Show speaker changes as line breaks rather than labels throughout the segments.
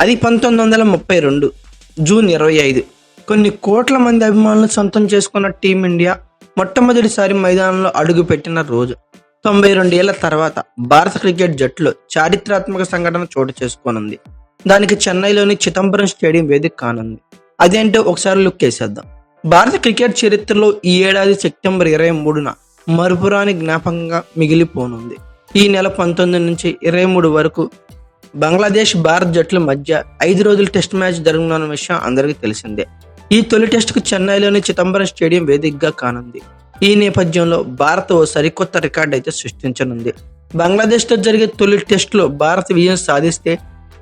అది 1932 జూన్ 25. కొన్ని కోట్ల మంది అభిమానులు సొంతం చేసుకున్న టీమిండియా మొట్టమొదటిసారి మైదానంలో అడుగుపెట్టిన రోజు. 92 ఏళ్ల తర్వాత భారత క్రికెట్ జట్టులో చారిత్రాత్మక సంఘటన చోటు చేసుకోనుంది. దానికి చెన్నైలోని చిదంబరం స్టేడియం వేదిక కానుంది. అదేంటో ఒకసారి లుక్ వేసేద్దాం. భారత క్రికెట్ చరిత్రలో ఈ ఏడాది సెప్టెంబర్ 23న మరుపురాని జ్ఞాపకంగా మిగిలిపోనుంది. ఈ నెల 19 నుంచి 23 వరకు బంగ్లాదేశ్ భారత్ జట్ల మధ్య 5 రోజుల టెస్ట్ మ్యాచ్ జరగనున్న విషయం అందరికీ తెలిసిందే. ఈ తొలి టెస్టుకు చెన్నైలోని చిదంబరం స్టేడియం వేదికగా కానుంది. ఈ నేపథ్యంలో భారత్ ఓ సరికొత్త రికార్డు అయితే సృష్టించనుంది. బంగ్లాదేశ్తో జరిగే తొలి టెస్టులో భారత్ విజయం సాధిస్తే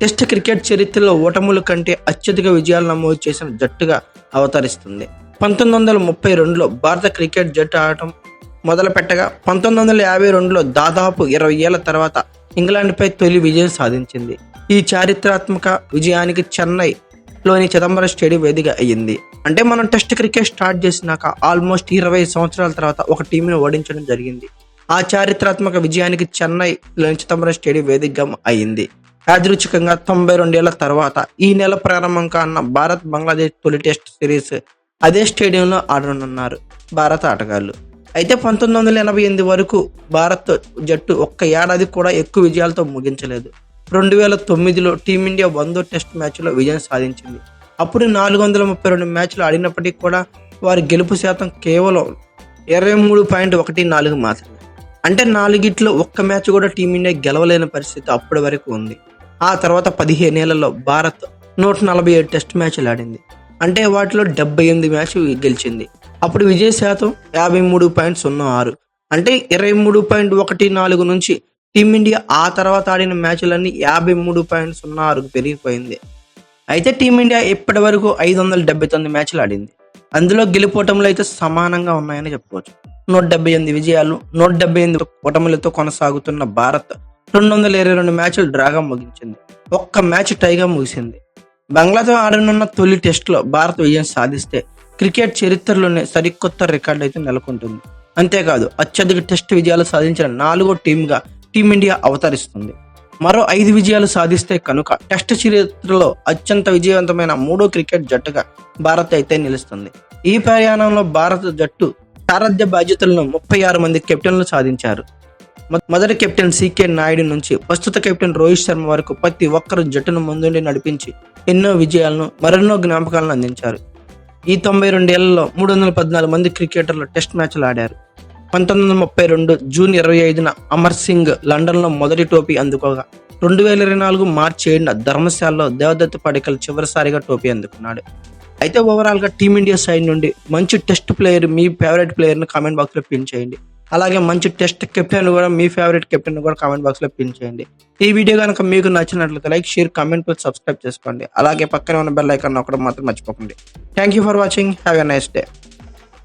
టెస్ట్ క్రికెట్ చరిత్రలో ఓటముల కంటే అత్యధిక విజయాలు నమోదు చేసిన జట్టుగా అవతరిస్తుంది. 1932లో భారత క్రికెట్ జట్టు ఆడటం మొదలు పెట్టగా 1952లో దాదాపు 20 ఏళ్ల తర్వాత ఇంగ్లాండ్పై తొలి విజయం సాధించింది. ఈ చారిత్రాత్మక విజయానికి చెన్నైలోని చిదంబరం స్టేడియం వేదిక అయ్యింది. అంటే మనం టెస్ట్ క్రికెట్ స్టార్ట్ చేసినాక ఆల్మోస్ట్ 20 సంవత్సరాల తర్వాత ఒక టీంని ఓడించడం జరిగింది. ఆ చారిత్రాత్మక విజయానికి చెన్నైలోని చిదంబరం స్టేడియం వేదికగా అయ్యింది. యాదృచ్ఛికంగా 92 ఏళ్ల తర్వాత ఈ నెల ప్రారంభం కానున్న భారత్ బంగ్లాదేశ్ తొలి టెస్ట్ సిరీస్ అదే స్టేడియంలో ఆడనున్నారు భారత ఆటగాళ్లు. అయితే 1988 వరకు భారత్ జట్టు ఒక్క ఏడాది కూడా ఎక్కువ విజయాలతో ముగించలేదు. 2009లో టీమిండియా 100వ టెస్ట్ మ్యాచ్లో విజయం సాధించింది. అప్పుడు 432 మ్యాచ్లు ఆడినప్పటికీ కూడా వారి గెలుపు శాతం కేవలం 23.14 మాత్రమే. అంటే 4గిట్లో ఒక్క మ్యాచ్ కూడా టీమిండియా గెలవలేని పరిస్థితి అప్పటి వరకు ఉంది. ఆ తర్వాత 15 ఏళ్లలో భారత్ 147 టెస్ట్ మ్యాచ్లు ఆడింది. అంటే వాటిలో 78 మ్యాచ్లు గెలిచింది. అప్పుడు విజయ శాతం 53.06. అంటే 23.14 నుంచి టీమిండియా ఆ తర్వాత ఆడిన మ్యాచ్లన్నీ 53.06కు పెరిగిపోయింది. అయితే టీమిండియా ఇప్పటి వరకు 579 మ్యాచ్లు ఆడింది. అందులో గెలుపోటములు అయితే సమానంగా ఉన్నాయని చెప్పవచ్చు. 178 విజయాలు, 178 ఓటములతో కొనసాగుతున్న భారత్ 222 మ్యాచ్లు డ్రాగా ముగించింది. ఒక్క మ్యాచ్ టైగా ముగిసింది. బంగ్లాతో ఆడనున్న తొలి టెస్టులో భారత్ విజయం సాధిస్తే క్రికెట్ చరిత్రలోనే సరికొత్త రికార్డు అయితే నెలకొంటుంది. అంతేకాదు అత్యధిక టెస్ట్ విజయాలు సాధించిన 4వ టీంగా టీమిండియా అవతరిస్తుంది. మరో 5 విజయాలు సాధిస్తే కనుక టెస్ట్ చరిత్రలో అత్యంత విజయవంతమైన 3వ క్రికెట్ జట్టుగా భారత్ అయితే నిలుస్తుంది. ఈ ప్రయాణంలో భారత జట్టు సారథ్య బాధ్యతలను 36 మంది కెప్టెన్లు సాధించారు. మొదటి కెప్టెన్ సికే నాయుడు నుంచి ప్రస్తుత కెప్టెన్ రోహిత్ శర్మ వరకు ప్రతి ఒక్కరు జట్టును ముందుండి నడిపించి ఎన్నో విజయాలను మరెన్నో జ్ఞాపకాలను అందించారు. ఈ 92 ఏళ్లలో 314 మంది క్రికెటర్లు టెస్ట్ మ్యాచ్లు ఆడారు. 1932 జూన్ 25న అమర్ సింగ్ లండన్లో మొదటి టోపీ అందుకోగా 2024 మార్చి 7న ధర్మశాలలో దేవదత్ పడికల్ చివరిసారిగా టోపీ అందుకున్నాడు. అయితే ఓవరాల్గా టీమిండియా సైడ్ నుండి మంచి టెస్ట్ ప్లేయర్, మీ ఫేవరెట్ ప్లేయర్ని కామెంట్ బాక్స్లో పిన్ చేయండి. అలాగే మంచి టెస్ట్ కెప్టెన్ కూడా, మీ ఫేవరెట్ కెప్టెన్ కూడా కామెంట్ బాక్స్లో పిన్ చేయండి. ఈ వీడియో కనుక మీకు నచ్చినట్లయితే లైక్, షేర్, కామెంట్, సబ్స్క్రైబ్ చేసుకోండి. అలాగే పక్కనే ఉన్న బెల్ ఐకాన్ నొక్కడం మాత్రం మర్చిపోకండి. Thank you for watching. Have a nice day.